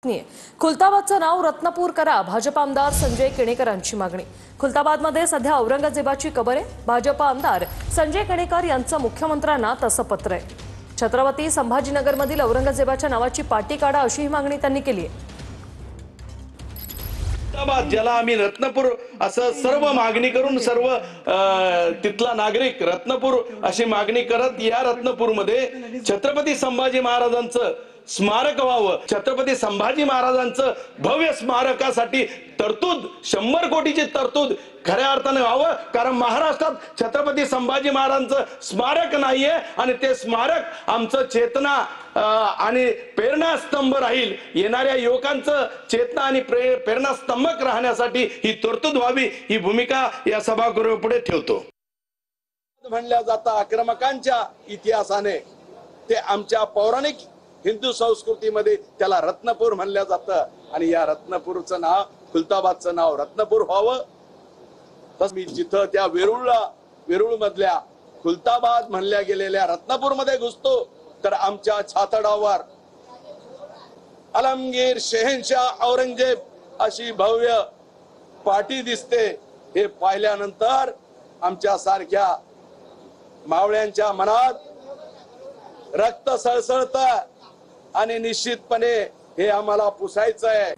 खुलताबादचं नाव रत्नपूर करा, भाजप आमदार संजय केणेकरांची मागणी। खुलताबादमध्ये सध्या औरंगजेबाची कबर आहे। भाजप आमदार संजय केणेकर यांचं मुख्यमंत्र्यांना तसं पत्र आहे। छत्रपती संभाजीनगरमधील औरंगजेबाच्या नावाची पाटी काढा अशी मागणी त्यांनी केली आहे। ज्याला आम्ही रत्नपूर असं सर्व मागणी करून सर्व तिथला नागरिक रत्नपूर अशी मागणी करत या रत्नपूरमध्ये छत्रपती संभाजी महाराजांचं स्मारक व्हावं। छत्रपती संभाजी महाराजांचं भव्य स्मारकासाठी तरतूद 100 कोटीची तरतूद खऱ्या अर्थाने व्हावं, कारण महाराष्ट्रात छत्रपती संभाजी महाराजांचं स्मारक नाहीये आणि ते स्मारक आमचं चेतना आणि प्रेरणास्तंभ राहील। येणाऱ्या युवकांचं चेतना आणि प्रेरणास्तंभक राहण्यासाठी ही तरतूद व्हावी, ही भूमिका या सभागृहापुढे ठेवतो। म्हणल्या जातं आक्रमकांच्या इतिहासाने ते आमच्या पौराणिक हिंदू संस्कृतीमध्ये त्याला रत्नपूर म्हणल्या जातं आणि या रत्नपूरचं नाव खुलताबादचं नाव रत्नपूर व्हावं। तसं मी जिथं त्या वेरूळ मधल्या खुलताबाद म्हणल्या गेलेल्या रत्नपूर मध्ये घुसतो तर आमच्या छातडावर अलमगीर शहेनशाह औरंगजेब अशी भव्य पाटी दिसते। हे पाहिल्यानंतर आमच्या सारख्या मावळ्यांच्या मनात रक्त सळसळतं आणि निश्चितपणे हे आम्हाला पुसायचं आहे।